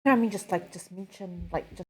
No, I mean, just mention, just.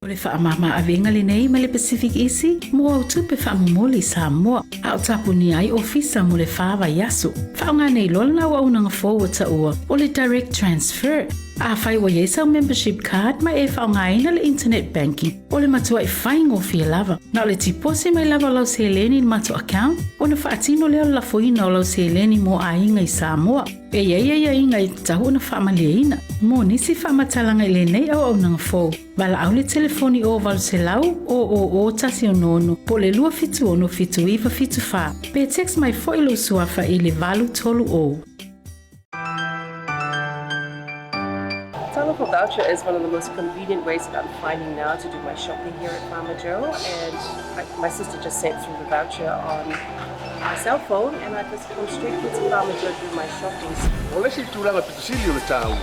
Le whaamama avenga le nei ma le Pacific Isi, mo au tupe whaamumoli Samoa, a o tapuni ai ofisa mo le whawa yaso. Whaonga nei lolna wa unanga forward ta ua, o le direct transfer. A whai wa yesa o membership card ma e whaonga ina le internet banking, o le matua i whaingo fia lava. Na o le tipose mai lava lau se leni mato account, o na whaatino leo la foina o lau se leni mo a inga i Samoa. E ia inga i tahu na whaamalia ina. Mo nisi whaamatalanga i le nei au nanga fo. Wala au le telefoni o walu se lau o tasi o nono. Po le lua fitu ono fitu iwa fitu wha. Pe text mai fo ilo suafa i le valu tolu o. Noqu Voucher is one of the most convenient ways that I'm finding now to do my shopping here at Farmer Joe, and my sister just sent through the voucher on my cell phone, and I just come straight to Farmer Joe to do my shopping. O le si tūranga pitusili o le tāua.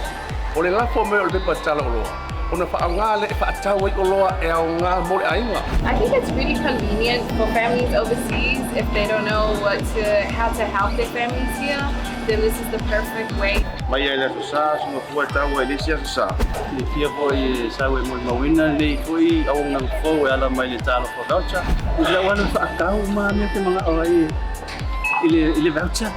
O le lafo mea o le pepa tala o loa. O na whaangā le whaatau i o loa e au ngā mo le ainga. I think it's really convenient for families overseas if they don't know how to help their families here. Then this is the perfect way. Mai ai le sa suma fua tau ai le sia sa. Le fia foi sa we mo mawina le foi au nga fo e ala mai le talo for voucher. Le wana fa tau ma me te mga ai ile voucher.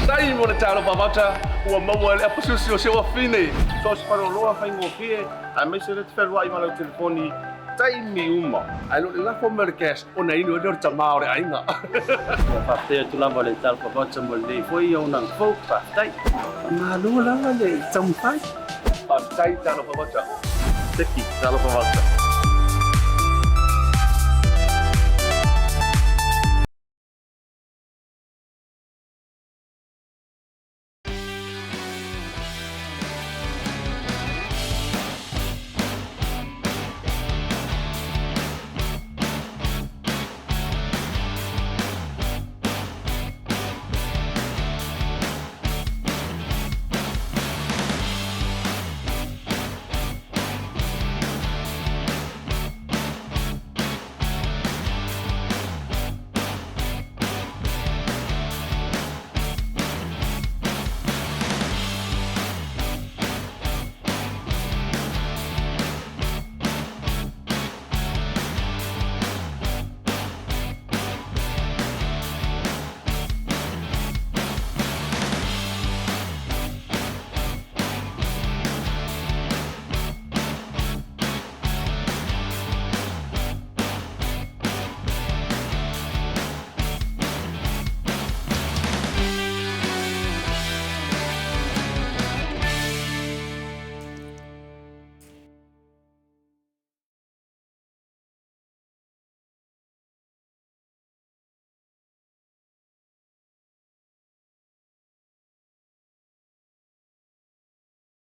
Tai mo le talo pa voucher ua maua le apususi o se wa fine. So se paro loa fai ngo fie a me se le te whelua i mana o telefoni tai mi uma. Ai lo le lafo mea le cash o na inu e leo tamao le ainga. Fa te tu lava le talo for voucher mo le foi au nga fo fa tai. Ma lo lava le tam fai. Pa tai talo pa voucher. Teki talo for voucher.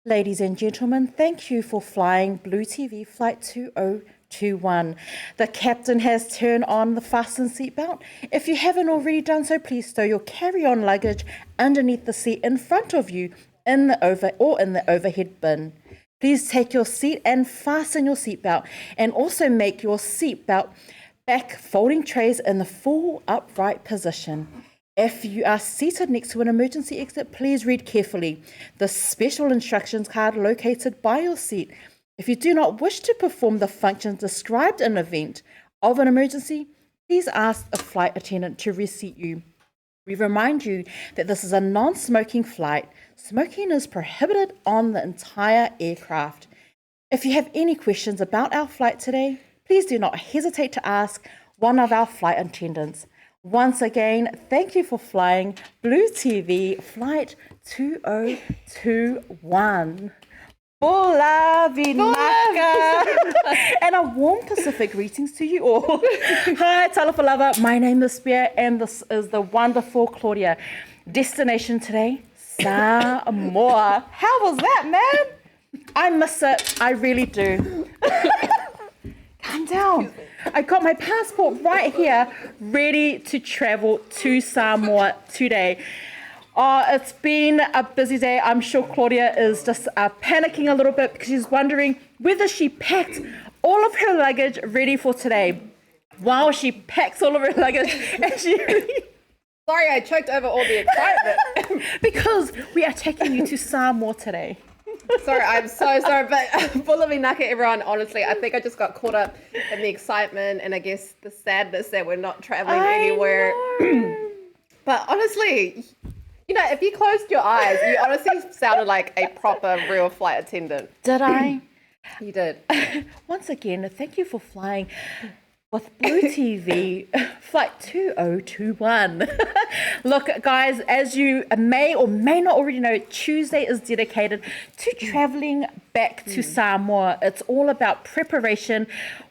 Ladies and gentlemen, thank you for flying Blue TV Flight 2021. The captain has turned on the fasten seatbelt. If you haven't already done so, please stow your carry-on luggage underneath the seat in front of you in the overhead bin. Please take your seat and fasten your seatbelt, and also make your seatbelt back folding trays in the full upright position. If you are seated next to an emergency exit, please read carefully the special instructions card located by your seat. If you do not wish to perform the functions described in the event of an emergency, please ask a flight attendant to reseat you. We remind you that this is a non-smoking flight. Smoking is prohibited on the entire aircraft. If you have any questions about our flight today, please do not hesitate to ask one of our flight attendants. Once again, thank you for flying Blue TV Flight 2021. Hola, vinaka! And a warm Pacific greetings to you all. Hi, Talofa Lava. My name is Pea, and this is the wonderful Claudia. Destination today, Samoa. How was that, man? I miss it. I really do. Calm down. I got my passport right here, ready to travel to Samoa today. Oh, it's been a busy day. I'm sure Claudia is just panicking a little bit because she's wondering whether she packed all of her luggage ready for today. While she packs all of her luggage, and she Sorry, I choked over all the excitement. because we are taking you to Samoa today. Sorry, I'm so sorry, but full of vinaka, everyone. Honestly, I think I just got caught up in the excitement and I guess the sadness that we're not traveling anywhere. But honestly, you know, if you closed your eyes, you honestly sounded like a proper real flight attendant. Did I? You did. Once again, thank you for flying with Blue TV Flight 2021. Look, guys, as you may or may not already know, Tuesday is dedicated to traveling back to Samoa. It's all about preparation.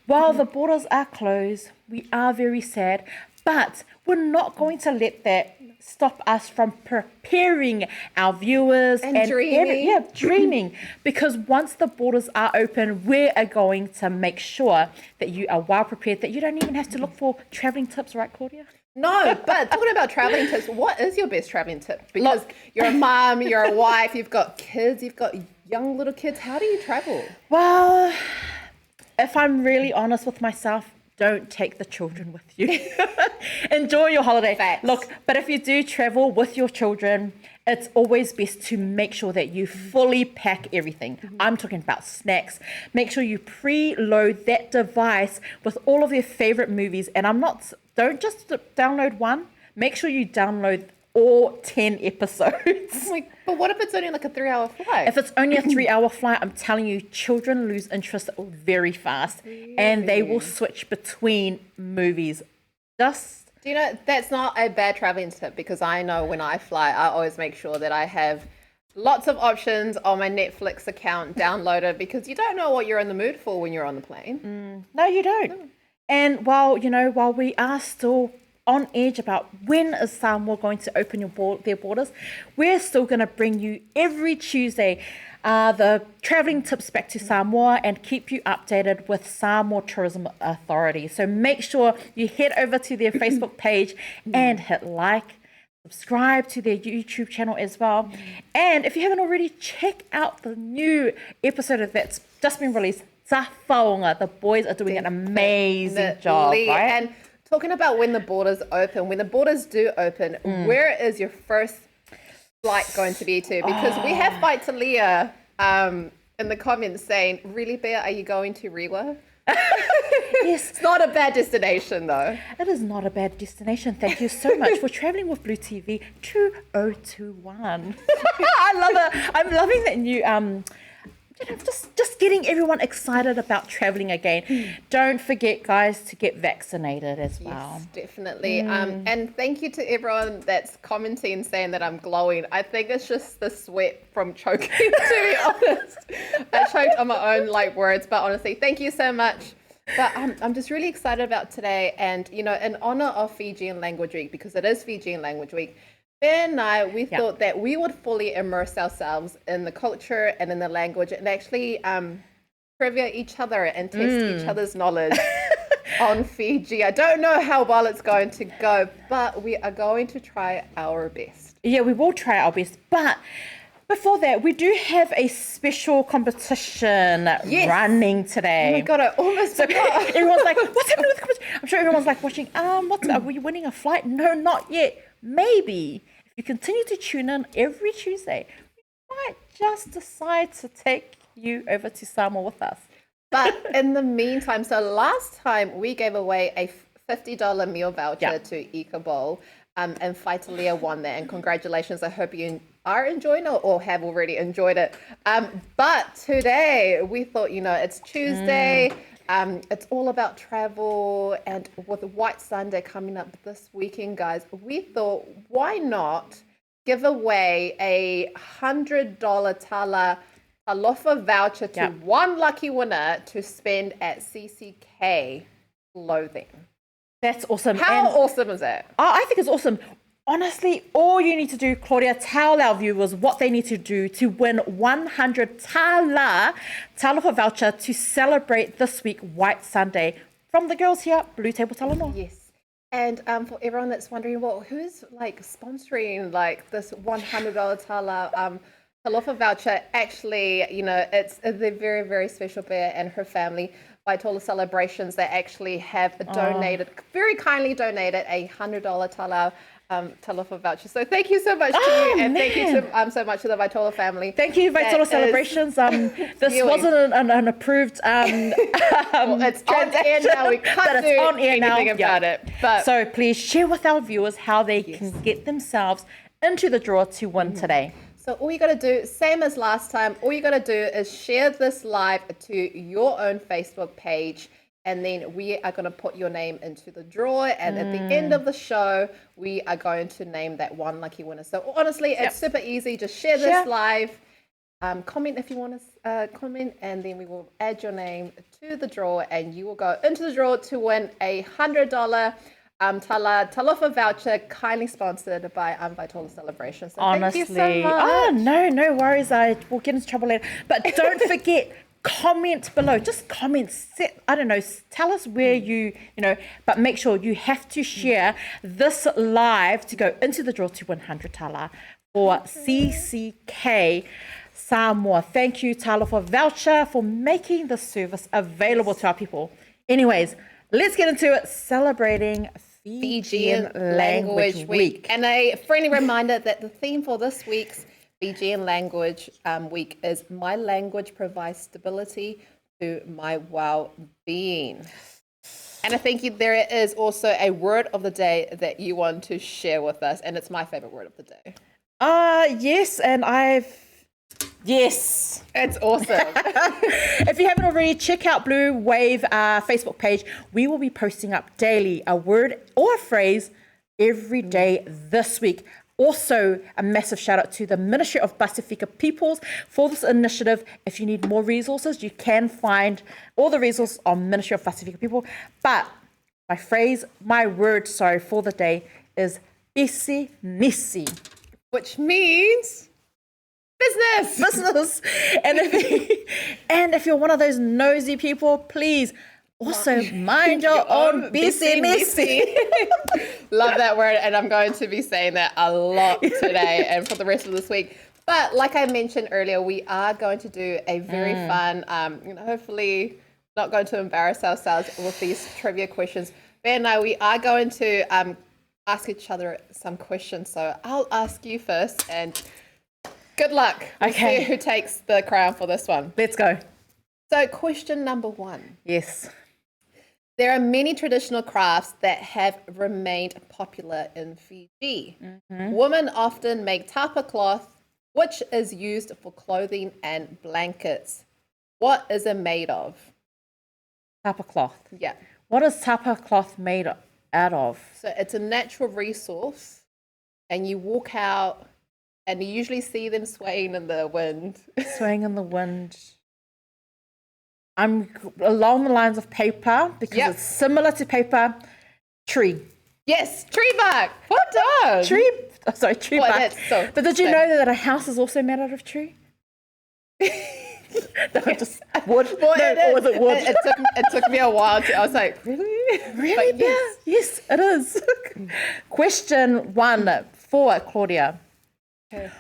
While the borders are closed, we are very sad, but we're not going to let that stop us from preparing our viewers and dreaming. Dreaming. Because once the borders are open, we are going to make sure that you are well prepared, that you don't even have to look for traveling tips, right, Claudia? No, but talking about traveling tips, what is your best traveling tip? Because you're a mom, you're a wife, you've got kids, you've got young little kids. How do you travel? Well, if I'm really honest with myself, don't take the children with you. Enjoy your holiday. Facts. Look, but if you do travel with your children, it's always best to make sure that you fully pack everything. I'm talking about snacks. Make sure you preload that device with all of your favorite movies. And don't just download one. Make sure you download all 10 episodes. But what if it's only like a 3-hour flight? If it's only a 3-hour flight, I'm telling you, children lose interest very fast, and they will switch between movies. Do you know, that's not a bad traveling tip, because I know when I fly, I always make sure that I have lots of options on my Netflix account downloaded, because you don't know what you're in the mood for when you're on the plane. No, you don't. And while we are still on edge about when is Samoa going to open their borders, we're still going to bring you every Tuesday the travelling tips back to Samoa and keep you updated with Samoa Tourism Authority. So make sure you head over to their Facebook page and hit like, subscribe to their YouTube channel as well. And if you haven't already, check out the new episode that's just been released, Ta Whaonga. The boys are doing an amazing job, right? And talking about when the borders open, when the borders do open, where is your first flight going to be to? Because we have Fight to Leah in the comments saying, really, Bea, are you going to Rewa? Yes. It's not a bad destination, though. It is not a bad destination. Thank you so much for traveling with Blue TV 2021. I love it. I'm loving that new just getting everyone excited about traveling again. Don't forget, guys, to get vaccinated as well. Yes, definitely. And thank you to everyone that's commenting saying that I'm glowing. I think it's just the sweat from choking, to be honest. I choked on my own words, but honestly, thank you so much. But I'm just really excited about today, and you know, in honor of Fijian Language Week, because it is Fijian Language Week, Ben and I, we thought that we would fully immerse ourselves in the culture and in the language, and actually trivia each other and test each other's knowledge on Fiji. I don't know how well it's going to go, but we are going to try our best. Yeah, we will try our best. But before that, we do have a special competition running today. Oh my God, I almost forgot. Everyone's like, what's happening with the competition? I'm sure everyone's like watching, are we winning a flight? No, not yet. Maybe if you continue to tune in every Tuesday, we might just decide to take you over to Samoa with us. But in the meantime, so last time we gave away a $50 meal voucher to Ika Bowl. and Faitalia won that. And congratulations. I hope you are enjoying it or have already enjoyed it. But today we thought, it's Tuesday. It's all about travel, and with White Sunday coming up this weekend, guys, we thought, why not give away a $100 talofa voucher to one lucky winner to spend at CCK Clothing. That's awesome. How awesome is that? I think it's awesome. Honestly, all you need to do, Claudia, tell our viewers what they need to do to win 100 talofa voucher to celebrate this week, White Sunday, from the girls here, BluTable Talanoa. Yes. And for everyone that's wondering, well, who's sponsoring this $100 talofa voucher? Actually, it's the very, very special Pea and her family. Vaitola Celebrations, they actually have very kindly donated a $100 talofa voucher. So thank you so much to you, and thank you so much to the Vaitola family. Thank you, Vaitola Celebrations. This wasn't an approved. Well, it's on air now. We can't do anything about it. But so please share with our viewers how they can get themselves into the draw to win today. So all you got to do, same as last time, all you got to do is share this live to your own Facebook page, and then we are going to put your name into the draw, and at the end of the show, we are going to name that one lucky winner. So honestly, it's super easy. Just share this live, comment if you want to comment, and then we will add your name to the draw, and you will go into the draw to win a $100 talofa voucher, kindly sponsored by Vaitola Celebrations. So honestly, thank you so much. No worries. I will get into trouble later. But don't forget, comment below. Just comment. Tell us where you but make sure you have to share this live to go into the draw to 100 tala for CCK Samoa. Thank you, Talofa Voucher, for making the service available to our people. Anyways, let's get into it, celebrating Fijian Language Week. And a friendly reminder that the theme for this week's Fijian Language Week is "My language provides stability to my well-being." And I think there is also a word of the day that you want to share with us, and it's my favorite word of the day. Yes, and Yes. It's awesome. If you haven't already, check out Blue Wave Facebook page. We will be posting up daily a word or a phrase every day this week. Also, a massive shout out to the Ministry of Pasifika Peoples for this initiative. If you need more resources, you can find all the resources on Ministry of Pasifika People. But my word for the day is pisi nisi, which means business. And if you're one of those nosy people, please also mind your own business. Love that word, and I'm going to be saying that a lot today and for the rest of this week. But like I mentioned earlier, we are going to do a very fun, hopefully not going to embarrass ourselves with these trivia questions. Ben and I, we are going to ask each other some questions. So I'll ask you first, and good luck. We'll see who takes the crown for this one. Let's go. So question number 1. Yes. There are many traditional crafts that have remained popular in Fiji. Women often make tapa cloth, which is used for clothing and blankets. What is it made of? Tapa cloth. Yeah. What is tapa cloth made out of? So it's a natural resource, and you walk out, and you usually see them swaying in the wind. Swaying in the wind. I'm along the lines of paper because it's similar to paper. Tree. Yes, tree bark. Well done. Tree bark. But did you know that a house is also made out of tree? Just wood. Or was it wood? It took me a while. I was like, really? Really? But yes, it is. Question 1 for Claudia. Okay.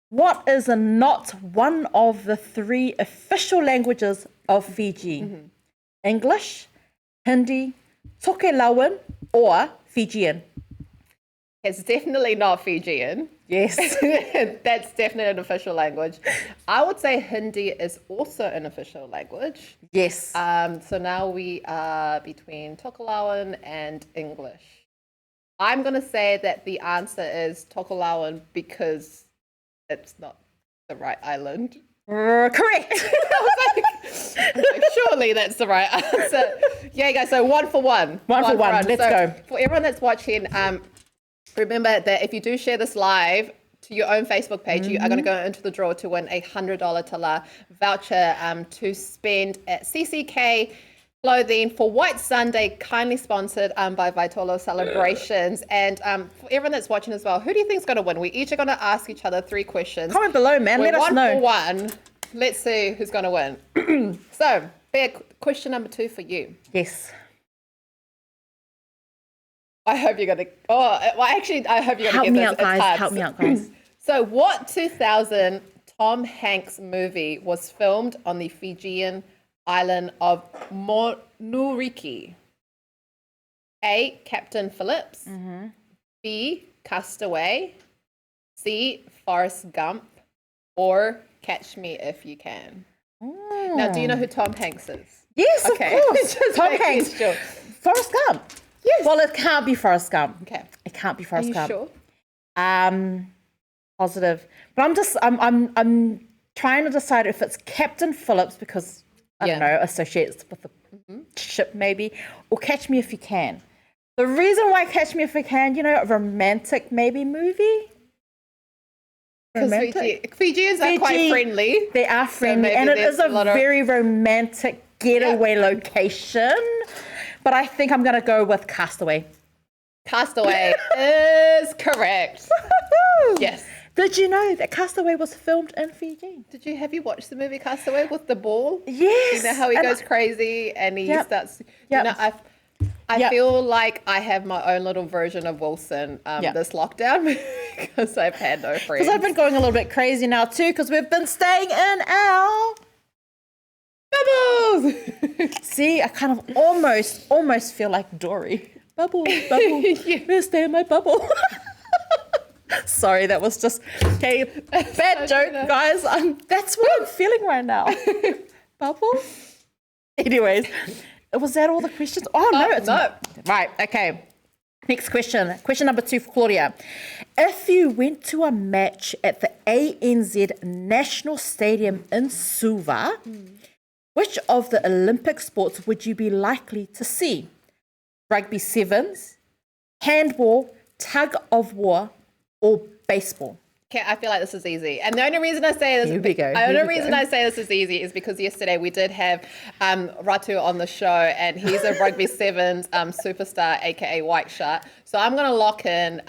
What is not one of the 3 official languages of Fiji? English, Hindi, Tokelauan, or Fijian? It's definitely not Fijian. Yes. That's definitely an official language. I would say Hindi is also an official language. Yes. So now we are between Tokelauan and English. I'm going to say that the answer is Tokelauan because it's not the right island. Correct. I was like, surely that's the right answer. Yeah, guys, so 1 for 1. One for one. Let's go. For everyone that's watching, remember that if you do share this live to your own Facebook page, you are going to go into the draw to win a $100 Tala voucher to spend at CCK Clothing for White Sunday, kindly sponsored by Vaitolo Celebrations. And for everyone that's watching as well, who do you think is going to win? We each are going to ask each other 3 questions. Comment below, man. We're Let us know. 1 for 1. Let's see who's going to win. So, Bea, question number 2 for you. Yes. I hope you're going to... Oh, well, actually, I hope you're going to get this. Help me out, guys. So, what 2000 Tom Hanks movie was filmed on the Fijian island of Monuriki? A, Captain Phillips. B, Castaway. C, Forrest Gump. Or Catch Me If You Can. Now, do you know who Tom Hanks is? Yes, Okay. of course. Just Tom making Hanks. sure. Forrest Gump. Yes. Well, it can't be Forrest Gump. Okay. It can't be Are Forrest you Gump. sure? Positive. But I'm trying to decide if it's Captain Phillips because I don't know, associates with the ship maybe, or Catch Me If You Can. The reason why Catch Me If You Can, you know, a romantic maybe movie. Because Fijians are quite friendly. They are friendly, and it is a very romantic getaway location. But I think I'm going to go with Castaway. Castaway is correct. Yes. Did you know that Castaway was filmed in Fiji? Have you watched the movie Castaway with the ball? Yes. You know how he goes crazy and he starts. Yep. You know, I feel like I have my own little version of Wilson this lockdown because I've had no friends. Because I've been going a little bit crazy now too because we've been staying in our bubbles. See, I kind of almost feel like Dory. Bubble. We're staying in my bubble. Sorry, that was just okay. Bad joke, guys. That's what I'm feeling right now. Bubble. Anyways, was that all the questions? Oh no, it's not. Right. Okay. Next question. Question number 2 for Claudia. If you went to a match at the ANZ National Stadium in Suva, which of the Olympic sports would you be likely to see? Rugby sevens, handball, tug of war, or baseball? Okay, I feel like this is easy. And the only reason I say this I say this is easy is because yesterday we did have Ratu on the show and he's a rugby sevens superstar, aka White Shark. So I'm gonna lock in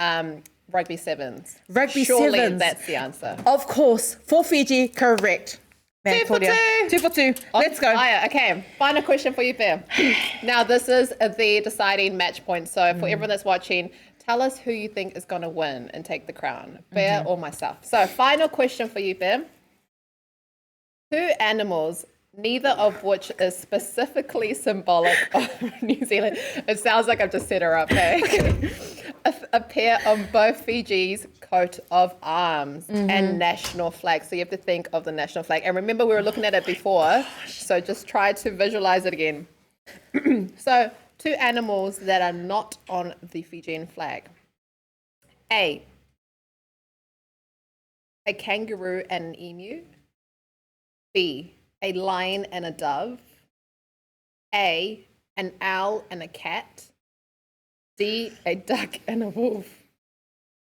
rugby sevens. Rugby Surely sevens. That's the answer. Of course, for Fiji, correct. Man, 2 for 2. 2 for 2. Let's go. Okay, final question for you, Pea. Now, this is the deciding match point. So for everyone that's watching, tell us who you think is going to win and take the crown, Pea or myself. So final question for you, Pea. 2 animals, neither of which is specifically symbolic of New Zealand. It sounds like I've just set her up, hey? Appear on both Fiji's coat of arms and national flag. So you have to think of the national flag. And remember, we were looking at it before, so just try to visualize it again. So 2 animals that are not on the Fijian flag. A kangaroo and an emu. B, a lion and a dove. A, an owl and a cat. D, a duck and a wolf.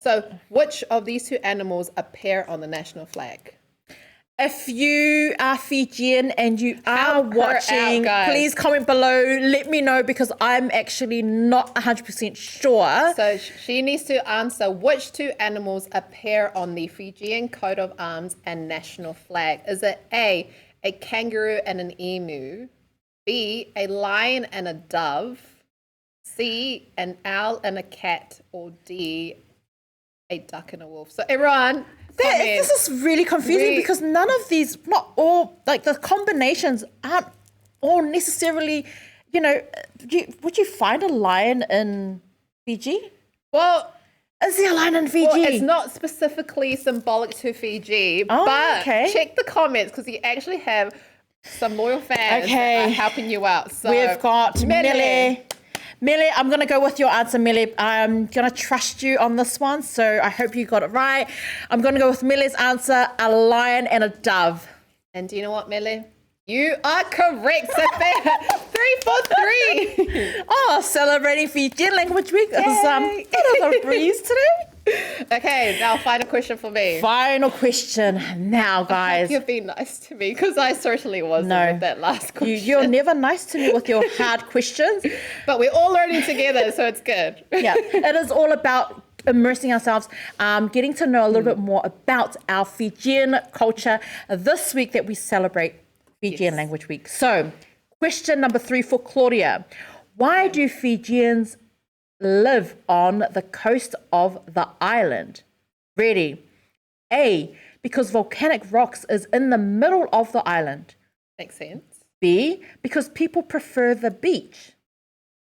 So which of these 2 animals appear on the national flag? If you are Fijian and you are watching, please comment below. Let me know because I'm actually not 100% sure. So she needs to answer which 2 animals appear on the Fijian coat of arms and national flag. Is it A, a kangaroo and an emu? B, a lion and a dove? C, an owl and a cat? Or D, a duck and a wolf? So everyone... This is really confusing because none of these, not all, like the combinations aren't all necessarily, you know, would you find a lion in Fiji? Well, is there a lion in Fiji? Well, it's not specifically symbolic to Fiji, but check the comments because you actually have some loyal fans that are helping you out. So we've got Millie. Mele, I'm going to go with your answer, Mele. I'm going to trust you on this one, so I hope you got it right. I'm going to go with Mele's answer, a lion and a dove. And do you know what, Mele? You are correct, Sophia. 3 for 3. Oh, celebrating Fijian Language Week. It's a bit of a breeze today. Okay, now final question for me. Final question. Now, guys. You've been nice to me because I certainly wasn't with that last question. You're never nice to me with your hard questions. But we're all learning together, so it's good. Yeah, it is all about immersing ourselves, getting to know a little bit more about our Fijian culture this week that we celebrate Fijian Language Week. So, question number 3 for Claudia. Why do Fijians live on the coast of the island? Ready? A, because volcanic rocks is in the middle of the island. Makes sense. B, because people prefer the beach.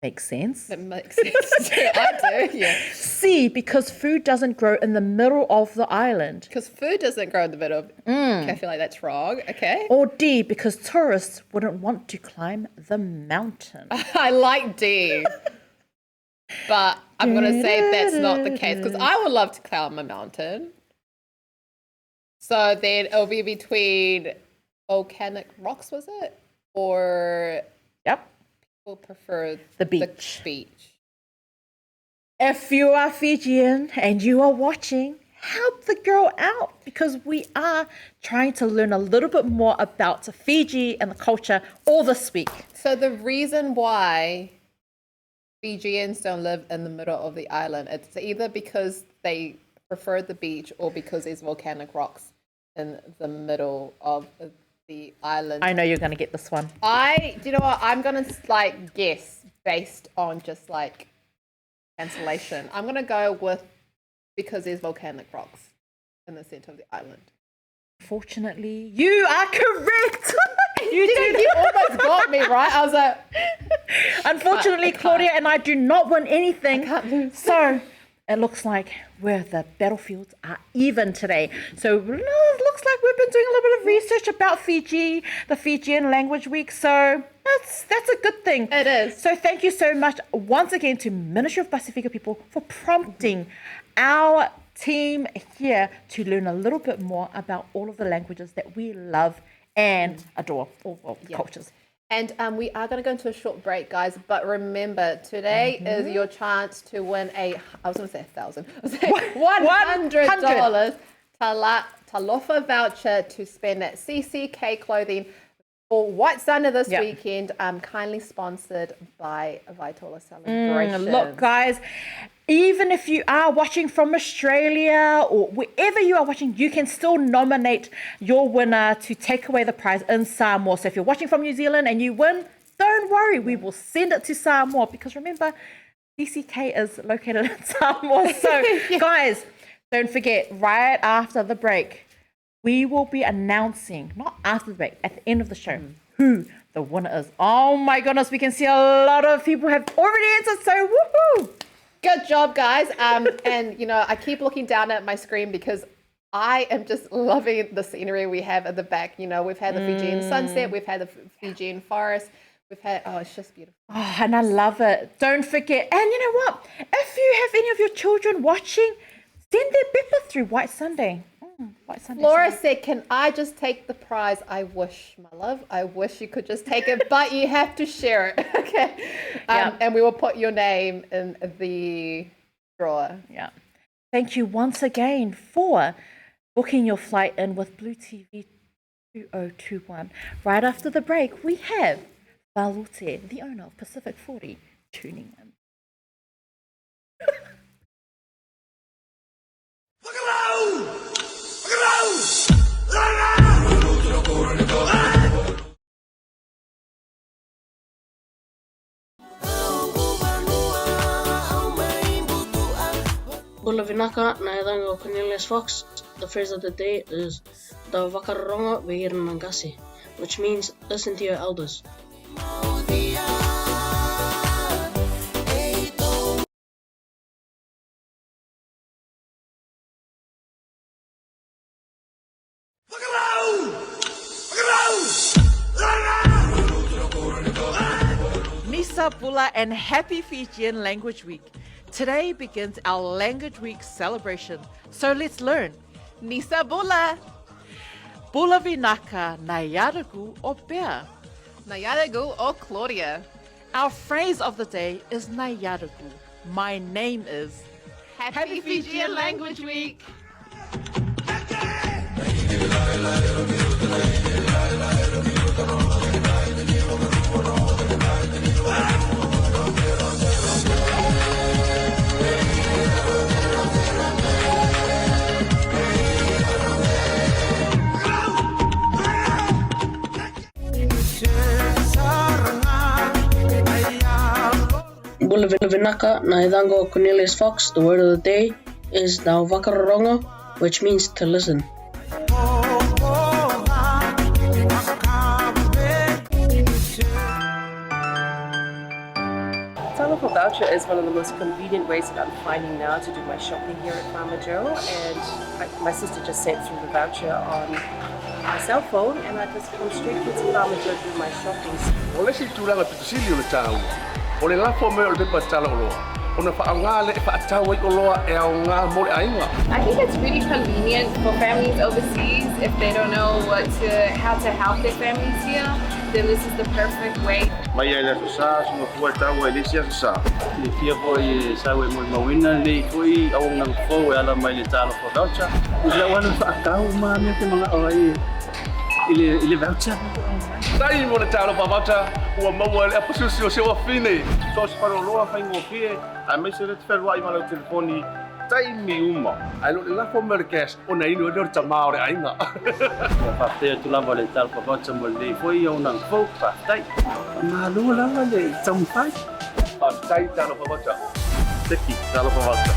Makes sense. That makes sense. I do, yeah. C, because food doesn't grow in the middle of the island. Because food doesn't grow in the middle. Okay, I feel like that's wrong. Okay. Or D, because tourists wouldn't want to climb the mountain. I like D. But I'm going to say that's not the case because I would love to climb a mountain. So then it'll be between volcanic rocks, was it? Or Yep. people prefer The beach. beach. If you are Fijian and you are watching, help the girl out because we are trying to learn a little bit more about Fiji and the culture all this week. So the reason why Fijians don't live in the middle of the island, it's either because they prefer the beach or because there's volcanic rocks in the middle of the island. I know you're going to get this one. Do you know what? I'm going to guess based on just cancellation. I'm going to go with because there's volcanic rocks in the center of the island. Fortunately, you are correct. You almost got me, right? I was like... Unfortunately, Claudia and I do not win anything. I can't lose. So it looks like the battlefields are even today. So it looks like we've been doing a little bit of research about Fiji, the Fijian Language Week. So that's a good thing. It is. So thank you so much once again to Ministry of Pacifica people for prompting our team here to learn a little bit more about all of the languages that we love and adore, all of the cultures. And we are going to go into a short break, guys. But remember, today is your chance to win I was going to say 1,000. $100 Talofa voucher to spend at CCK Clothing for White Sunday this weekend. Kindly sponsored by Vaitola Celebration. Look, guys, even if you are watching from Australia or wherever you are watching, you can still nominate your winner to take away the prize in Samoa. So if you're watching from New Zealand and you win, don't worry, we will send it to Samoa because remember, DCK is located in Samoa. So guys, don't forget, right after the break, we will be announcing, not after the break, at the end of the show, who the winner is. Oh my goodness, we can see a lot of people have already answered, so woohoo! Good job, guys. And, I keep looking down at my screen because I am just loving the scenery we have at the back. We've had the Fijian sunset, we've had the Fijian forest, we've had, it's just beautiful. Oh, and I love it. Don't forget. And you know what? If you have any of your children watching, send their pepper through White Sunday. White Sunday. Laura said, can I just take the prize? I wish, my love. I wish you could just take it, but you have to share it. Okay. And we will put your name in the drawer. Yeah. Thank you once again for booking your flight in with Blue TV 2021. Right after the break, we have Falute, the owner of Pacific 40, tuning in. Bula vinaka na edanga o Cornelius Fox. The phrase of the day is the vakaronga veir nangasi, which means listen to your elders. Nisa Bula and happy Fijian Language Week. Today begins our Language Week celebration, so let's learn. Nisa Bula. Bula vinaka nayaragu o Pea. Nayaragu or Claudia. Our phrase of the day is nayaragu. My name is. Happy Fijian Language Week. Bula vinaka na hidango Cornelius Fox. The word of the day is now vakaronga, which means to listen. Falute Voucher is one of the most convenient ways that I'm finding now to do my shopping here at Farmer Joe, and my sister just sent through the voucher on my cell phone, and I just come straight here to Farmer Joe to do my shopping. Ole si tūranga pitusili o le tāu. Ole lafo me o le pepa tala o loa. Ona whaanga le whaatau i o loa e au ngā more ainga. I think it's really convenient for families overseas if they don't know how to help their families here. Then this is the perfect way. Mai ai le sa so fo tau e le sia sa. Le fia foi sa we mo mawina le foi au nang fo e ala mai le talo for voucher. Ila wana whaakau ma me te mga oi. Ile voucher. Tai mo le tālo whawata, ua maua le apasusi o sewa whine. So se paro loa whaingo pie, a me se le te wherua i mana o telefoni, tai mi uma. Ai lo le lafo me le cash, o na inu e lor tamā o le ainga. Ua whawhea tu lava le talo for voucher mo le foi au nang fo whawhai. Ma lua lava le tampai. Tai tālo whawata. Teki talo for voucher.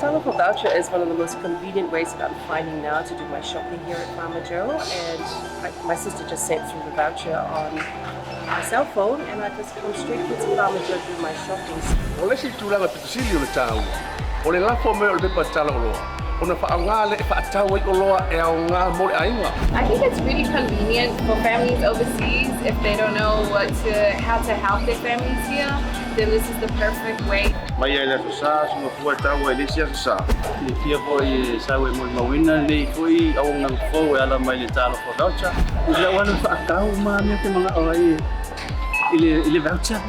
Falute Voucher is one of the most convenient ways that I'm finding now to do my shopping here at Farmer Joe, and my sister just sent through the voucher on my cell phone, and I just come straight here to Farmer Joe to do my shopping. Ole si tūranga pitusili o le tāu. Ole lafo me o le pepa tala o loa. Ona whaanga le whaatau i o loa e au ngā more ainga. I think it's really convenient for families overseas if they don't know how to help their families here. Then this is the perfect way. Mai ai le sa so fo tau e le sia sa. Le fia foi sa we mo mawina le foi au nang fo e ala mai le talo for voucher. Ila wana whaakau ma me te mga oi. Ile voucher.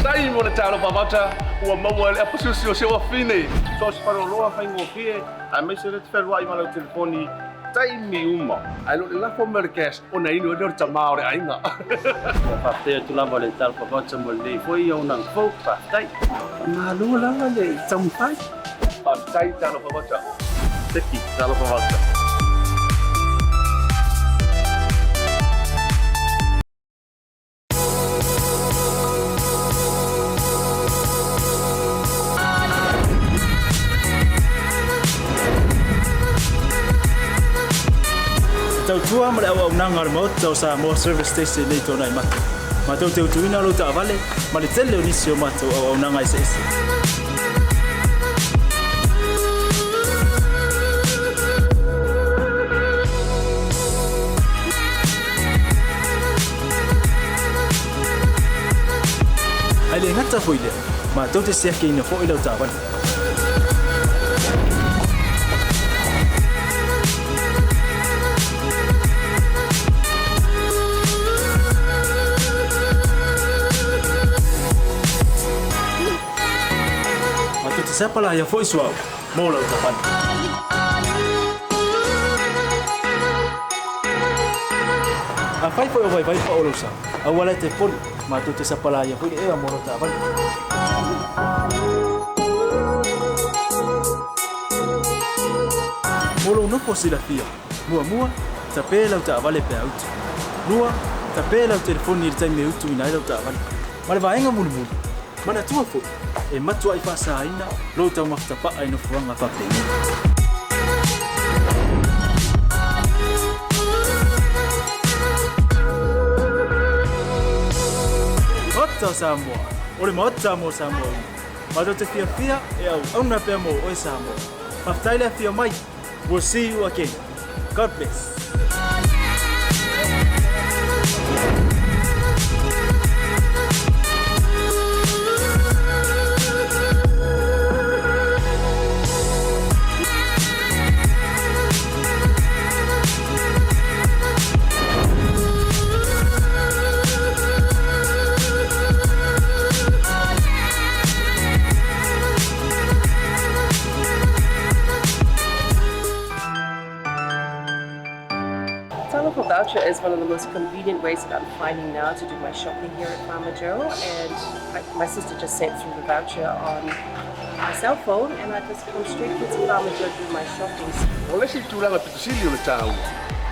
Tai mo le tālo whawata, ua maua le apasusi o sewa whine. So se paro loa whaingo pie, a me se le te wherua i mana o telefoni, tai mi uma. Ai lo le lafo me le cash, o na inu e lor tamā o le ainga. Ua whawhea tu lava le talo for voucher mo le foi au nang fo whawhai. Ma lua lava le tampai. Tai tālo whawata. Teki talo for voucher. Tau tua mare au nanga remote tau sa mo service station nei tona i matu. Ma tau teu tuina lo ta vale, ma le tele onisi o matu au nanga i se. Ai le ngata foile, ma tau te sia ke ina fo i lo ta vale. Siapa lah yang voice wow, mau lah ucapan. Apa itu yang baik pak urusan? Awalnya telepon, matu tu siapa lah yang voice mau lah ucapan. Mulu no posilah dia, mua tapi lah ucapan lepas itu. Mua tapi lah telepon ni time itu ini lah ucapan. Malah bayang mulu. Mana tua fo? E matua I whaasaina, lo tau mawhtapa ai no fuanga whapeni. Ota Samoa, ore maota mo Samoa. Mato te fia e au na pia mo oi Samoa. Mawhtaile fia mai, We'll see you again. God bless. Noqu Vosa is one of the most convenient ways that I'm finding now to do my shopping here at Farmer Joe, and my sister just sent through the voucher on my cell phone, and I just come straight here to Farmer Joe to do my shopping. O le si tūlanga pitusili o le tāu.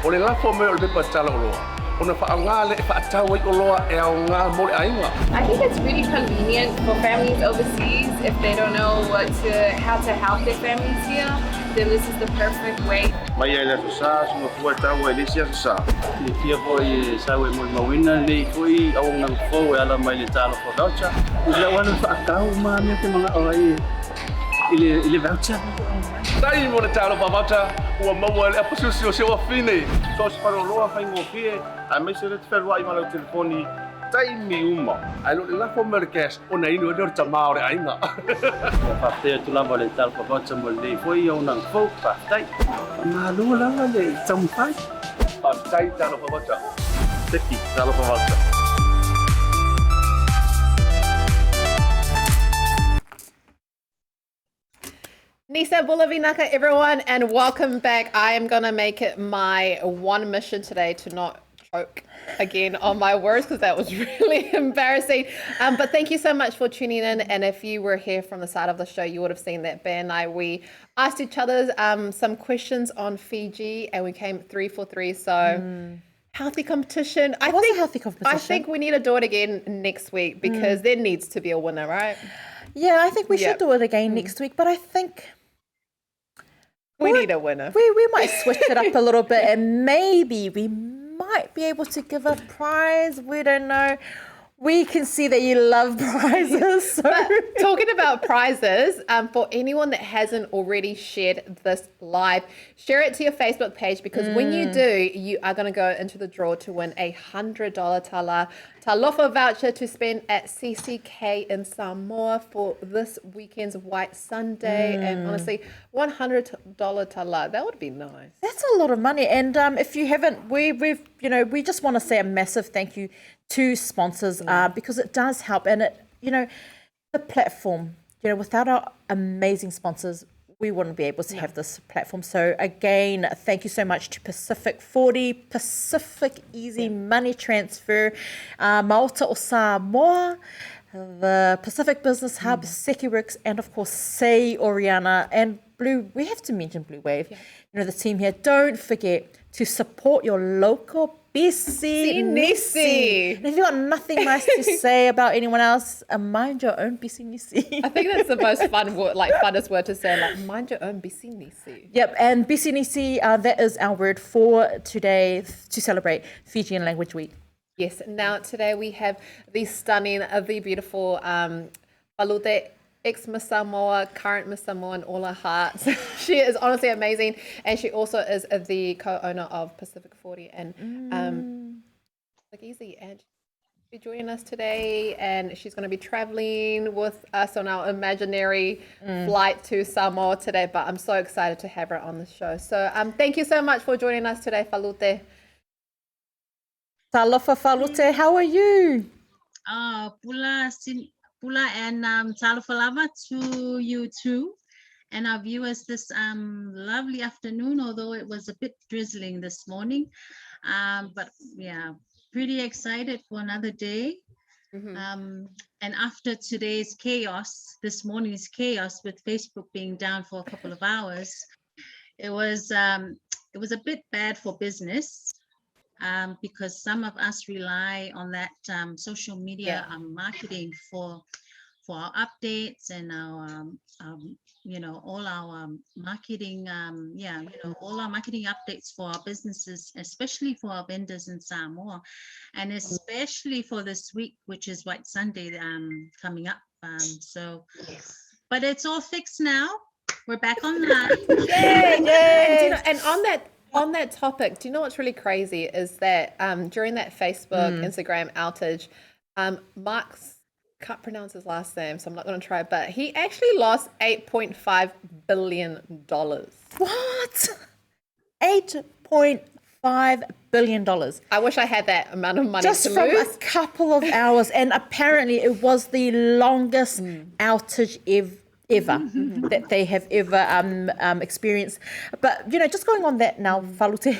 O le lafo me o le pepa tala o loa. O na whaanga le e whaatau o loa e au ngā mo le ainga. I think it's really convenient for families overseas if they don't know how to help their families here. Then this is the perfect way. Mai ai le sa so fua tau e le sia sa. Le fia foi sa we mo mawina le foi au nang fo e ala mai le talo for voucher. Ila wana fa kau ma me te mga oi. Ile voucher. Tai mo le talo pavata ua maua le apususi o se wa fine. So se paro loa fai ngo fie. A me se le te wherua i mana o telefoni. Tai mi uma. Ai lo le lafo me le cash o na inu e le tamā o le ainga. Fa te tu lava le talo for voucher mo le foi au nang fo fa tai. Ma lu langa le tam fai. Pa tai talo pavata. Teki talo for voucher. Nisa Bula Vinaka, everyone, and welcome back. I am going to make it my one mission today to not choke again on my words because that was really embarrassing. But thank you so much for tuning in. And if you were here from the start of the show, you would have seen that Ben and I, we asked each other some questions on Fiji and we came 3 for 3. So healthy competition. I think healthy competition. I think we need to do it again next week because there needs to be a winner, right? Yeah, I think we should do it again next week. But I think we need a winner. We might switch it up a little bit and maybe we might be able to give a prize. We don't know. We can see that you love prizes. So. But talking about prizes, for anyone that hasn't already shared this live, share it to your Facebook page because when you do, you are going to go into the draw to win a $100 Talofa voucher to spend at CCK in Samoa for this weekend's White Sunday. And honestly, $100 tala, that would be nice. That's a lot of money. And if you haven't, we just want to say a massive thank you to sponsors because it does help. And the platform, without our amazing sponsors, we wouldn't be able to have this platform. So again, thank you so much to Pacific 40, Pacific Easy Money Transfer, Maota o Samoa, the Pacific Business Hub, SekiWorks, and of course, Say Oriana and Blue. We have to mention Blue Wave. The team here. Don't forget to support your local Bisi Nisi. And if you've got nothing nice to say about anyone else, mind your own Bisi Nisi. I think that's the most fun word, funnest word to say, mind your own Bisi Nisi. Yep, and Bisi Nisi, that is our word for today to celebrate Fijian Language Week. Yes, now today we have the stunning, the beautiful Falute ex-Miss Samoa, current Miss Samoa in all our hearts. She is honestly amazing. And she also is the co-owner of Pacific 40 and Easy. And she'll be joining us today. And she's going to be traveling with us on our imaginary flight to Samoa today. But I'm so excited to have her on the show. So thank you so much for joining us today, Falute. Talofa Falute, how are you? Pula and talofa lava to you too, and our viewers this lovely afternoon, although it was a bit drizzling this morning. But yeah, pretty excited for another day. And after today's chaos, this morning's chaos with Facebook being down for a couple of hours, it was a bit bad for business. Because some of us rely on that social media marketing for our updates and our all our marketing all our marketing updates for our businesses, especially for our vendors in Samoa, and especially for this week, which is White Sunday coming up. But it's all fixed now. we're back online. Yay! And on that topic, do you know what's really crazy is that during that Facebook, Instagram outage, Mark's, can't pronounce his last name, so I'm not going to try, but he actually lost $8.5 billion. What? $8.5 billion. I wish I had that amount of money Just to from lose. a couple of hours. And apparently it was the longest outage ever that they have ever experienced. But, just going on that now, Falute,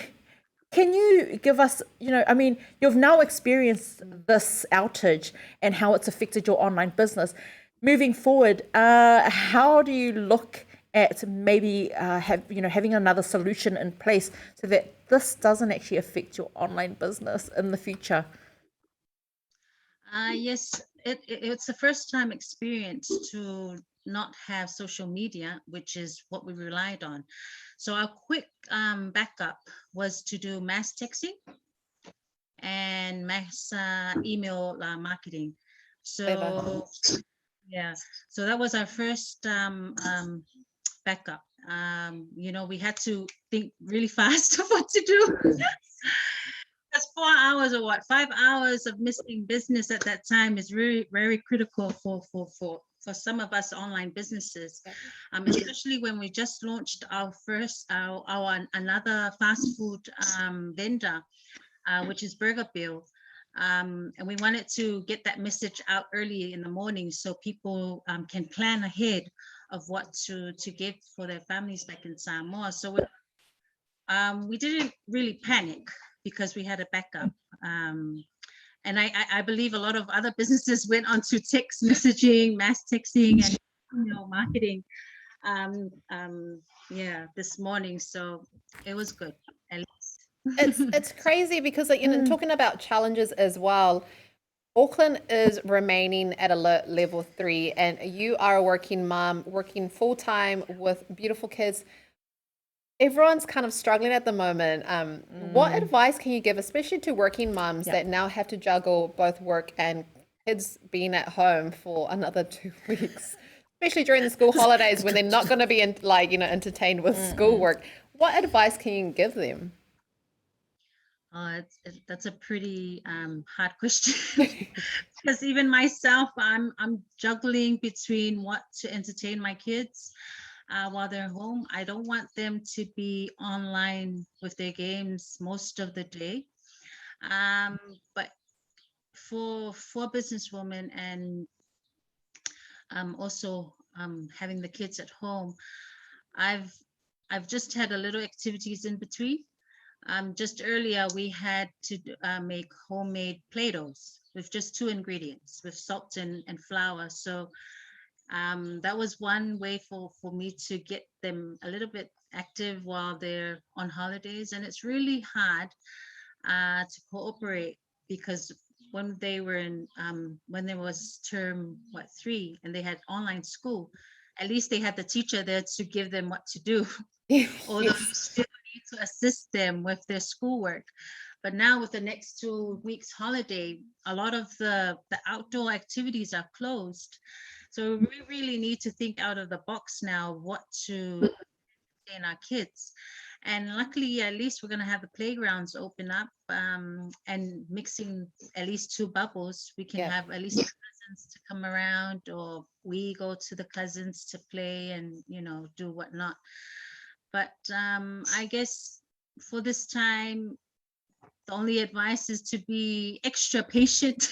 can you give us, you've now experienced this outage and how it's affected your online business. Moving forward, how do you look at maybe having another solution in place so that this doesn't actually affect your online business in the future? Yes, it's the first time experience to not have social media, which is what we relied on. So our quick backup was to do mass texting and mass email marketing. So so that was our first backup. We had to think really fast of what to do. That's 4 hours or 5 hours of missing business at that time is very, very critical for some of us online businesses, especially when we just launched our another fast food vendor, which is Burger Bill. And we wanted to get that message out early in the morning so people can plan ahead of what to give for their families back in Samoa. So we didn't really panic because we had a backup. And I believe a lot of other businesses went on to text messaging, mass texting, and marketing this morning. So it was good, at least. It's crazy because talking about challenges as well, Auckland is remaining at alert level 3, and you are a working mom, working full time with beautiful kids. Everyone's kind of struggling at the moment. What advice can you give, especially to working moms that now have to juggle both work and kids being at home for another 2 weeks, especially during the school holidays when they're not going to be entertained with schoolwork? What advice can you give them? That's a pretty hard question because even myself, I'm juggling between what to entertain my kids while they're home. I don't want them to be online with their games most of the day. But for businesswomen and also having the kids at home, I've just had a little activities in between. Just earlier, we had to make homemade Play-Dohs with just 2 ingredients, with salt and flour. So that was one way for me to get them a little bit active while they're on holidays. And it's really hard to cooperate because when they were when there was term 3 and they had online school, at least they had the teacher there to give them what to do. Although you still need to assist them with their schoolwork. But now with the next 2 weeks holiday, a lot of the outdoor activities are closed. So we really need to think out of the box now what to entertain our kids. And luckily, at least we're going to have the playgrounds open up and mixing at least 2 bubbles. We can have at least cousins to come around, or we go to the cousins to play and, do whatnot. But I guess for this time, the only advice is to be extra patient.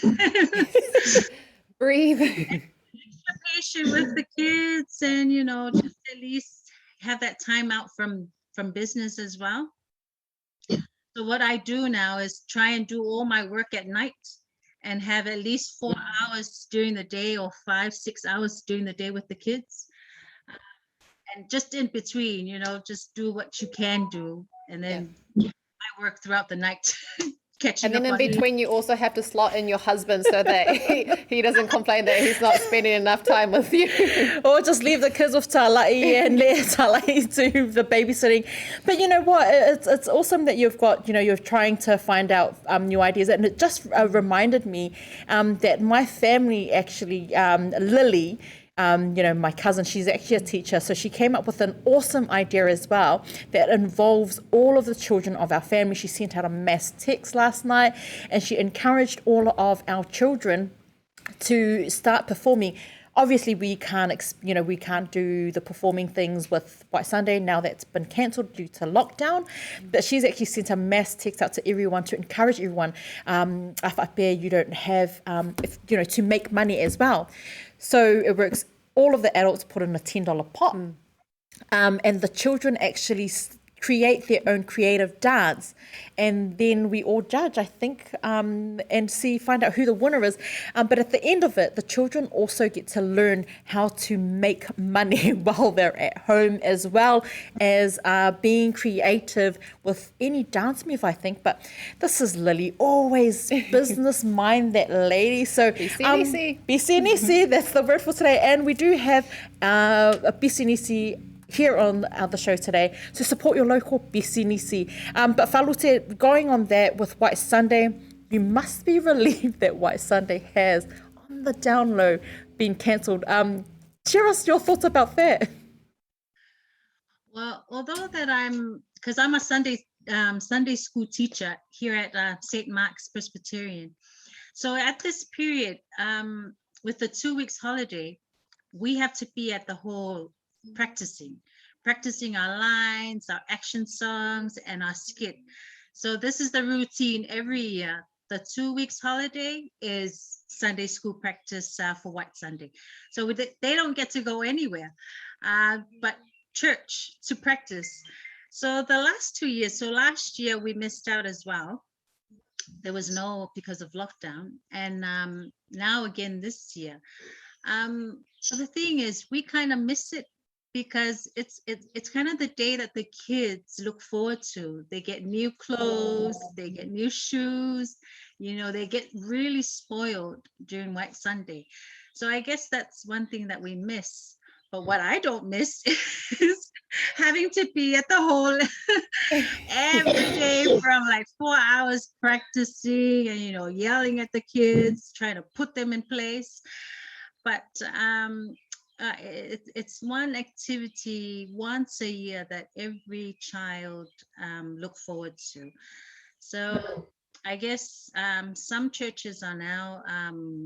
Breathe. Extra patient with the kids and, just at least have that time out from business as well. So what I do now is try and do all my work at night and have at least 4 hours during the day or 5-6 hours during the day with the kids. And just in between, just do what you can do. And then I work throughout the night. And then in between, you also have to slot in your husband so that he doesn't complain that he's not spending enough time with you. Or just leave the kids with Talai and let Talai do the babysitting. But you know what? It's awesome that you've got, you're trying to find out new ideas. And it just reminded me that my family actually, Lily, My cousin, she's actually a teacher, so she came up with an awesome idea as well that involves all of the children of our family. She sent out a mass text last night, and she encouraged all of our children to start performing. Obviously, we can't do the performing things with White Sunday now that's been cancelled due to lockdown. But she's actually sent a mass text out to everyone to encourage everyone. You don't have, to make money as well. So it works. All of the adults put in a $10 pot, and the children actually create their own creative dance, and then we all judge, I think, and find out who the winner is. But at the end of it, the children also get to learn how to make money while they're at home, as well as being creative with any dance move, I think. But this is Lily, always business mind, that lady. So BCNC, that's the word for today. And we do have a BCNC here on the show today to support your local BCNC. But Falute, going on that with White Sunday, you must be relieved that White Sunday has, on the down low, been cancelled. Share us your thoughts about that. Well, although that because I'm a Sunday school teacher here at St. Mark's Presbyterian. So at this period, with the 2 weeks holiday, we have to be at the hall practicing our lines, our action songs, and our skit. So this is the routine every year. The 2 weeks holiday is Sunday school practice for White Sunday. So they don't get to go anywhere, but church to practice. So the last 2 years, so last year we missed out as well. There was because of lockdown. And now again this year. So the thing is, we kind of miss it, because it's kind of the day that the kids look forward to. They get new clothes, they get new shoes, they get really spoiled during White Sunday. So I guess that's one thing that we miss. But what I don't miss is having to be at the hall every day from like 4 hours practicing and, yelling at the kids, trying to put them in place. But it's one activity once a year that every child look forward to. So I guess some churches are now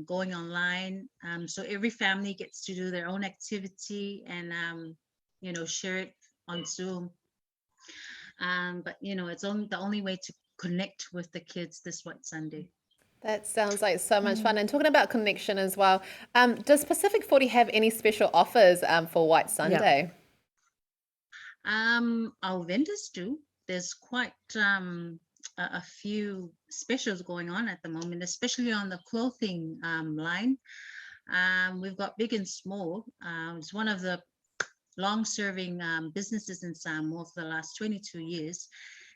going online. So every family gets to do their own activity and, share it on Zoom. But, it's the only way to connect with the kids this White Sunday. That sounds like so much fun. And talking about connection as well, does Pacific 40 have any special offers for White Sunday? Yeah. Our vendors do. There's quite a few specials going on at the moment, especially on the clothing line. We've got big and small. It's one of the long-serving businesses in Samoa for the last 22 years.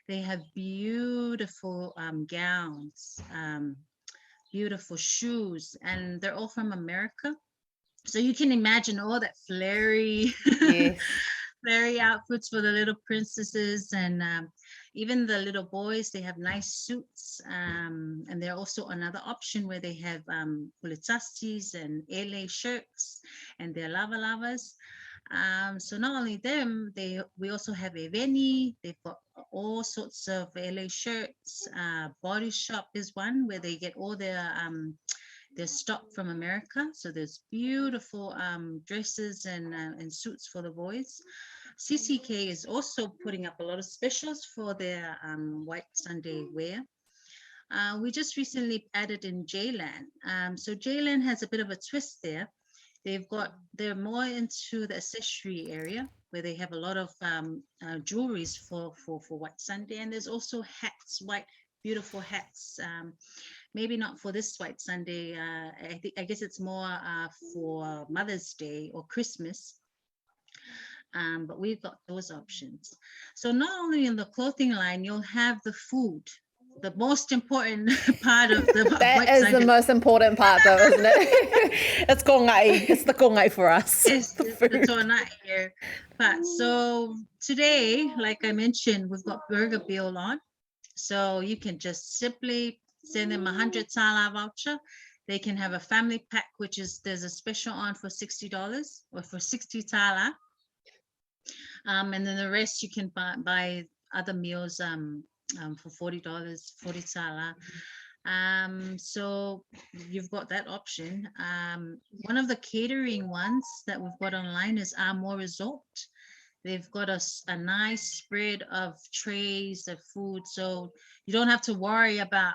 They have beautiful gowns, beautiful shoes, and they're all from America. So you can imagine all that flary, flary outfits for the little princesses, and even the little boys, they have nice suits. And they're also another option where they have pulitastis and LA shirts, and they're lava-lavas. So not only them, we also have Eveni. They've got all sorts of LA shirts. Body Shop is one where they get all their stock from America. So there's beautiful dresses and suits for the boys. CCK is also putting up a lot of specials for their White Sunday wear. We just recently added in J-Land. So J-Land has a bit of a twist there. They're more into the accessory area where they have a lot of jewelries for White Sunday, and there's also hats, beautiful hats. Maybe not for this White Sunday. I guess it's more for Mother's Day or Christmas. But we've got those options. So not only in the clothing line, you'll have the food. The most important part of the that is Sunday. The most important part, though, isn't it? It's kongai. It's the kongai for us. It's the kongai here. But so today, like I mentioned, we've got Burger Bill on. So you can just simply send them a 100 tala voucher. They can have a family pack, which is there's a special on for $60 or for 60 tala. And then the rest you can buy other meals for $40, 40 tala. So you've got that option. One of the catering ones that we've got online is Amor Resort. They've got a nice spread of trays of food, so you don't have to worry about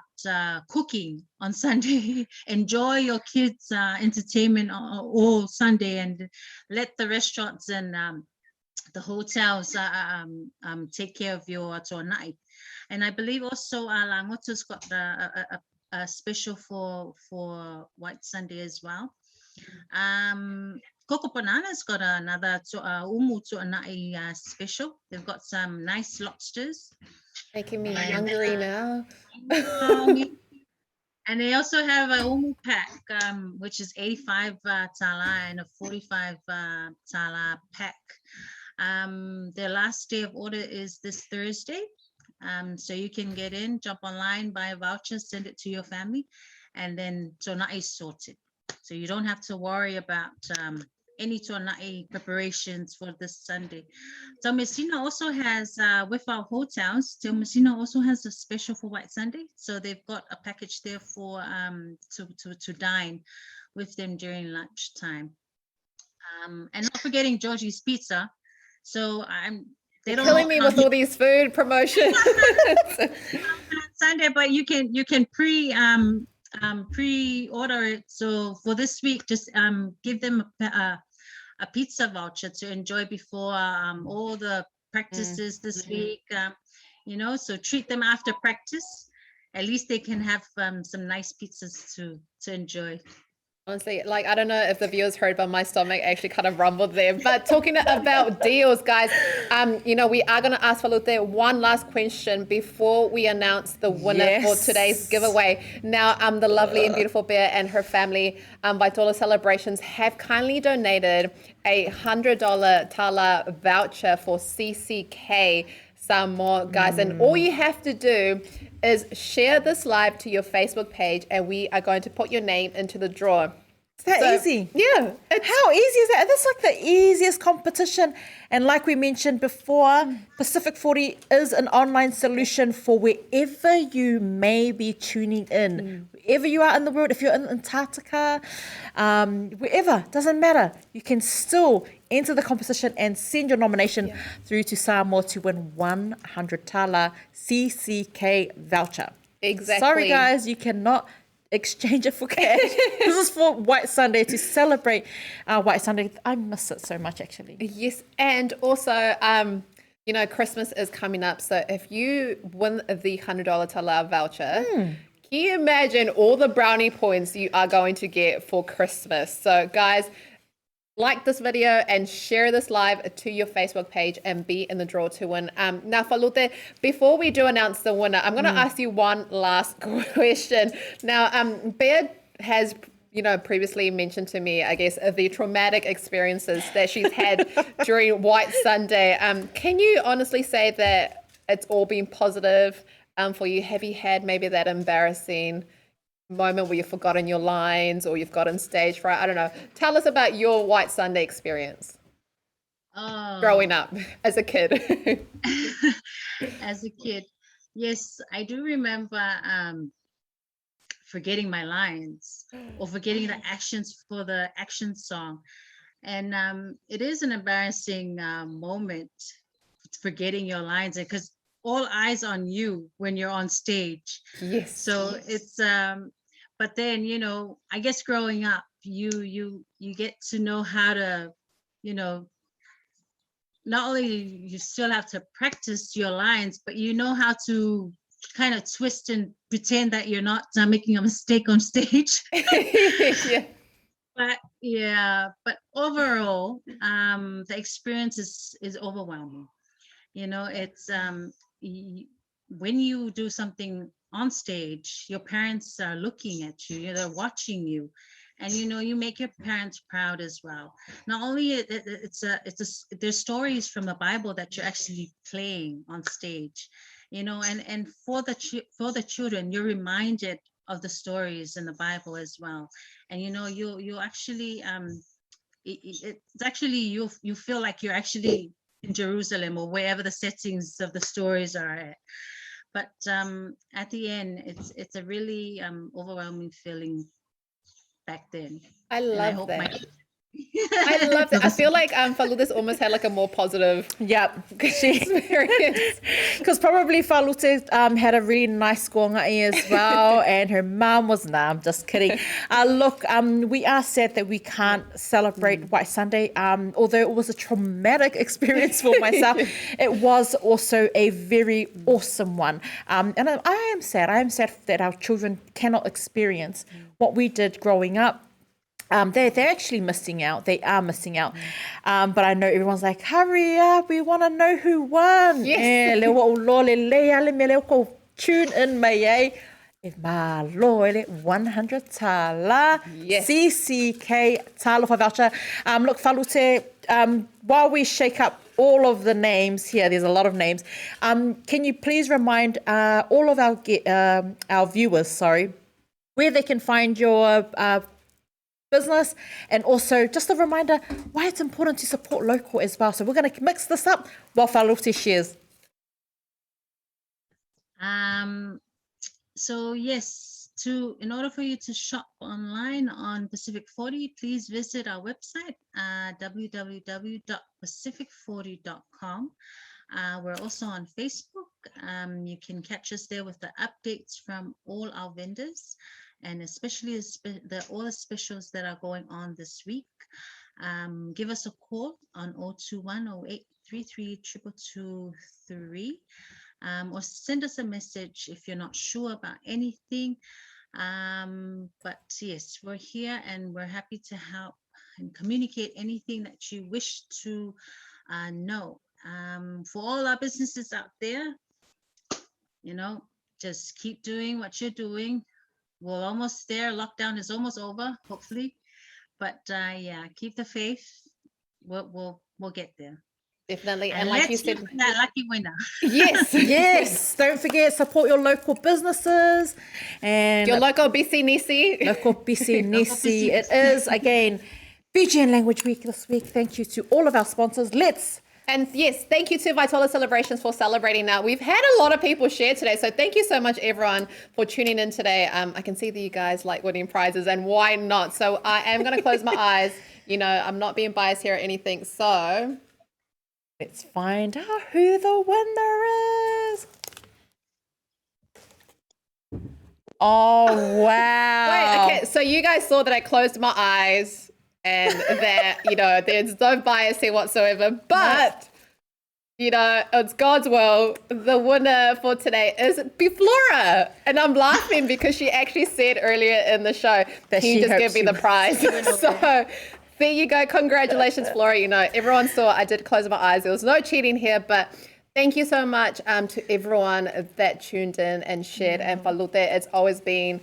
cooking on Sunday. Enjoy your kids' entertainment all Sunday, and let the restaurants and the hotels take care of your night. And I believe also Langota's got a special for White Sunday as well. Coco Banana's got another umu tu'ana'i special. They've got some nice lobsters. Making me hungry now. And they also have a umu pack, which is 85 tala and a 45 tala pack. Their last day of order is this Thursday. So you can get in, jump online, buy a voucher, send it to your family, and then tu'ana'i is sorted. So you don't have to worry about any tu'ana'i preparations for this Sunday. So Messina also has, with our hotels, Messina also has a special for White Sunday. So they've got a package there for to dine with them during lunchtime. And not forgetting Georgie's Pizza. So They're killing me with all these food promotions. Sunday, but you can pre-order it. So for this week, just give them a pizza voucher to enjoy before all the practices this week. So treat them after practice. At least they can have some nice pizzas to enjoy. Honestly, like, I don't know if the viewers heard, but my stomach actually kind of rumbled there. But talking about deals, guys, we are going to ask Falute one last question before we announce the winner for today's giveaway. Now, the lovely and beautiful Pea and her family, Vaitola Celebrations, have kindly donated a $100 tala voucher for CCK Samoa, guys. And all you have to do is share this live to your Facebook page, and we are going to put your name into the draw. Is that easy? Yeah. How easy is that? That's like the easiest competition. And like we mentioned before, Pacific 40 is an online solution for wherever you may be tuning in. Wherever you are in the world, if you're in Antarctica, wherever, doesn't matter. You can still enter the competition and send your nomination through to Samoa to win 100 tala CCK voucher. Exactly. Sorry guys, you cannot exchange it for cash. This is for White Sunday, to celebrate White Sunday. I miss it so much, actually. Yes, and also, Christmas is coming up. So if you win the $100 tala voucher, can you imagine all the brownie points you are going to get for Christmas? So guys, like this video and share this live to your Facebook page and be in the draw to win. Now, Falute, before we do announce the winner, I'm going to ask you one last question. Now, Pea has, previously mentioned to me, I guess, the traumatic experiences that she's had during White Sunday. Can you honestly say that it's all been positive for you? Have you had maybe that embarrassing moment where you've forgotten your lines or you've gotten stage fright? I don't know. Tell us about your White Sunday experience growing up as a kid. As a kid, yes, I do remember forgetting my lines or forgetting the actions for the action song. And it is an embarrassing moment, forgetting your lines, because all eyes on you when you're on stage. Yes. So it's but then, I guess growing up, you get to know how to, not only you still have to practice your lines, but you know how to kind of twist and pretend that you're not making a mistake on stage. But overall, the experience is overwhelming. It's when you do something on stage, your parents are looking at you, they're watching you, and you make your parents proud as well. Not only there's stories from the Bible that you're actually playing on stage, and for the children, you're reminded of the stories in the Bible as well. And you actually it's actually you feel like you're actually in Jerusalem or wherever the settings of the stories are at. But at the end, it's a really overwhelming feeling back then. I love that. My I love it. I feel like Falute's almost had like a more positive experience. Because probably Falute had a really nice gongai as well, and her mum was, I'm just kidding. Look, we are sad that we can't celebrate White Sunday. Although it was a traumatic experience for myself, it was also a very awesome one. And I am sad. I am sad that our children cannot experience what we did growing up. They're actually missing out. They are missing out. But I know everyone's like, hurry up, we want to know who won. Yes. Tune in, mai. Malo 100 tala. Yes. CCK tala for voucher. Look, Falute, while we shake up all of the names here, there's a lot of names. Can you please remind all of our viewers, where they can find your business, and also just a reminder why it's important to support local as well. So we're going to mix this up while Falute shares. So yes, in order for you to shop online on Pacific 40, please visit our website, www.pacific40.com. We're also on Facebook. You can catch us there with the updates from all our vendors, and especially all the specials that are going on this week. Give us a call on 021-0833-2223, or send us a message if you're not sure about anything. But yes, we're here and we're happy to help and communicate anything that you wish to know. For all our businesses out there, just keep doing what you're doing. We're almost there. Lockdown is almost over, hopefully. But keep the faith. We'll get there. Definitely. And like you said, that lucky winner. Yes. Yes. Don't forget, support your local businesses and your local BC Nisi. Local BC Nisi. It is, again, Fijian Language Week this week. Thank you to all of our sponsors. And yes, thank you to Vitola Celebrations for celebrating now. We've had a lot of people share today, so thank you so much, everyone, for tuning in today. I can see that you guys like winning prizes, and why not? So I am going to close my eyes. I'm not being biased here or anything, so let's find out who the winner is. Oh, wow. Wait, okay, so you guys saw that I closed my eyes. And that, there's no bias here whatsoever. But, it's God's will. The winner for today is Flora. And I'm laughing because she actually said earlier in the show that she just give me the prize. So there you go. Congratulations, Flora. Everyone saw I did close my eyes. There was no cheating here. But thank you so much to everyone that tuned in and shared. And Falute, it's always been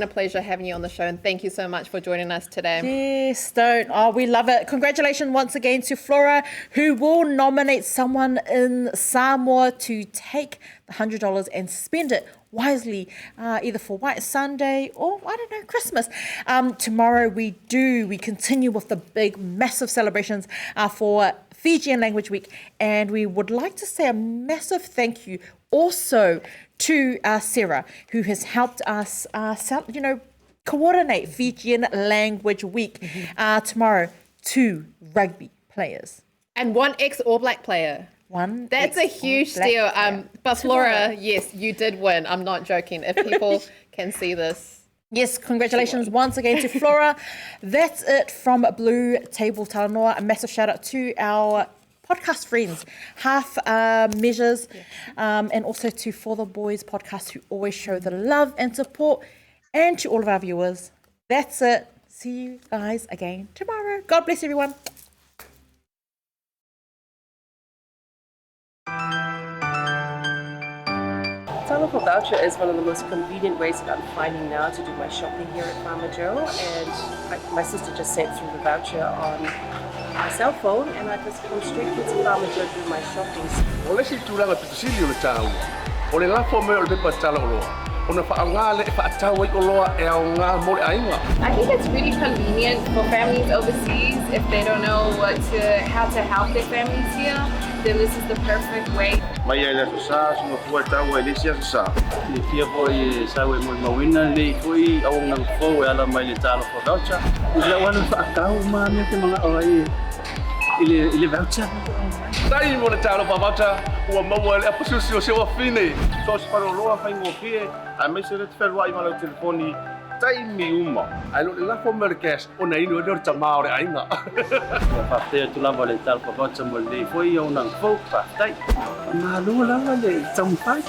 a pleasure having you on the show, and thank you so much for joining us today. Yes, we love it. Congratulations once again to Flora, who will nominate someone in Samoa to take the $100 and spend it wisely, either for White Sunday or, Christmas. Tomorrow we continue with the big, massive celebrations for Fijian Language Week, and we would like to say a massive thank you also to Sarah, who has helped us, coordinate Fijian Language Week. Tomorrow, 2 rugby players. And 1 ex-All Black player. That's a huge deal. But Flora, yes, you did win. I'm not joking. If people can see this. Yes, congratulations once again to Flora. That's it from BluTable Talanoa. A massive shout out to our podcast friends, Half Measures, and also to For the Boys podcast, who always show the love and support, and to all of our viewers. That's it. See you guys again tomorrow. God bless everyone. Talofa voucher is one of the most convenient ways that I'm finding now to do my shopping here at Farmer Joe, and my sister just sent through the voucher on my cell phone, and I just come straight here to Farmer Joe to do my shopping. O le si tūranga pitusili o le tāua. O le lafo me o le pepa tala o loa. ona whaangale whaatau ai o loa e au ngā mole ainga. I think it's really convenient for families overseas if they don't know how to help their families here. Then this is the perfect way. Mai ai la sa suma fua tau ai le sia sa. Ni fia foi sa we mo mawina le foi au ngā fo e ala mai le talo for voucher. Ila wana whaakau ma me te mga ai. Ile voucher. Tai mo le talo pa voucher ua maua le apasusi o se wa fine. So se paro loa fai ngo fie a me se le te whelua i mana o telefoni tai mi uma. Ai lo le lafo merkes o na inu e lor tamao re ainga. Whaftea tu lava le talo pa voucher mo le foi au ngā fo whaftai. Ma lua lava le tampai.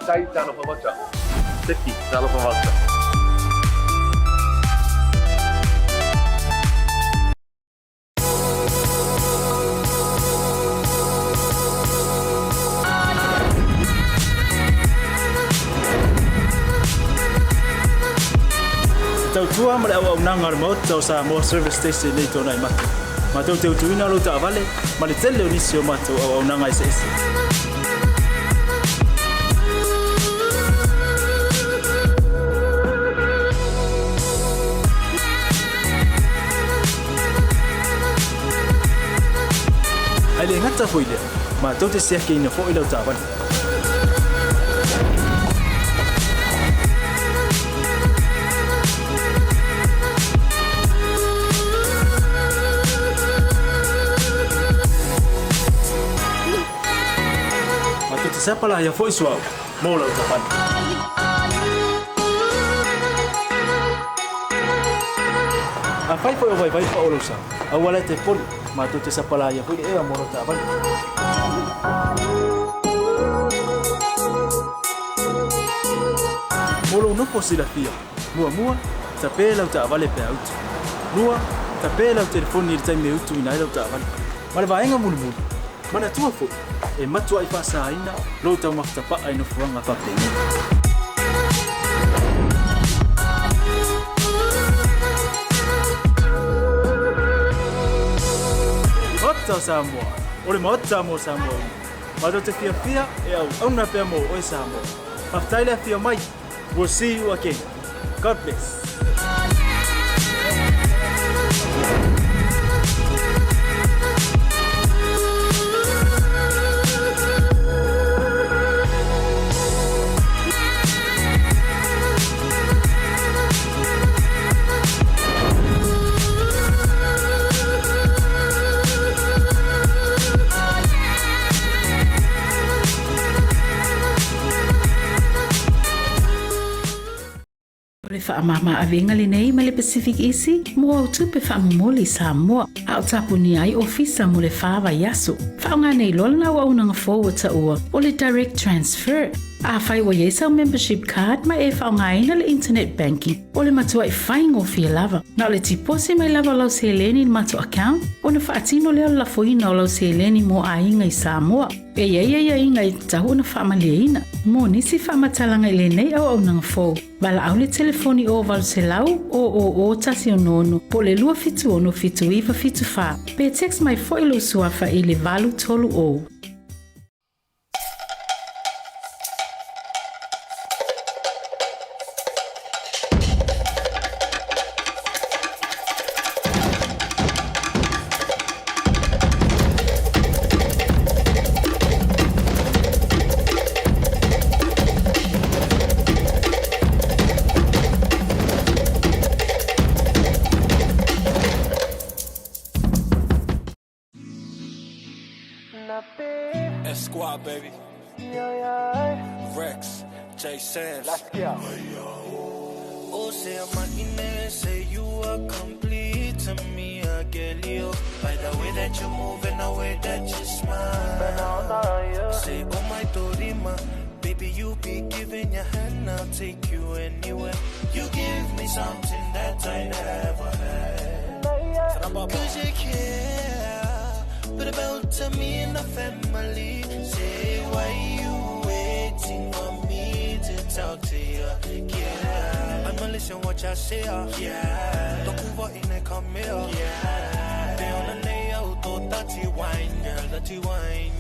Tai talo pa voucher. Teki talo pa voucher. Tau tua male au nanga remote tau sa mo service station nei tona i matu. Ma tau teu tuina lo ta vale, ma le tele onisi o matu au nanga i sesi. Ai le ngata foi le, ma tau te sia ke ina fo i lo ta vale. Siapa lah yang voice wow, mau lah ucapan. Apa itu yang vai pak ulusan? Awalnya telepon, matu tu siapa lah yang voice mau lah ucapan. Mulu no posila fia, mua tapi lah ucapan lepas out. Tapi lah telefon ni time out tu ina lah ucapan. Malah bayang mulu. Mana tua fo? E matua i whasa aina, lo tau maftapa ai no fuanga whapengi. Ota Samoa, ore ma ota mo Samoa. Ma te fia e au na pea mo oi Samoa. Maftaile fia mai, we'll see you again. God bless. Mama avenga Lene ma le Pacific Easy mo au tupe whaamomoli Samoa au tapuni ai ofisa mo le whaava yaso. Whaonga nei lolna wa unanga forward ta ua o le direct transfer. A whai wa yesa membership card ma e whaonga ina le internet banking o le matua i whaingo fia lava. Na le tipose mai lava lau se leni mato account o le whaatino leo la foina o lau se leni mo a inga i Samoa. E ia inga i tahu na whaamalia ina. Mo nisi whaamatalanga i lenei au unanga fo. Bala au le telefoni o valu se lau o tasi o nono po le lua fitu ono fitu iwa fitu wha. Pe text mai fo ilo suafa i le valu tolu o. Squad, baby. Rex, J Sands. Let's go. Oh, say I'm say you are complete to me, I get you. By the way that you move and the way that you smile. Say, oh my Dorima, baby, you be giving your hand, I'll take you anywhere. You give me something that I never had. Cause you care, but about to me and the family. Say, why you waiting on me to talk to you? Yeah, I'ma listen what y'all say. Yeah, Noqu Vosa come here. Yeah, they on the layout, dirty wine, girl, dirty wine.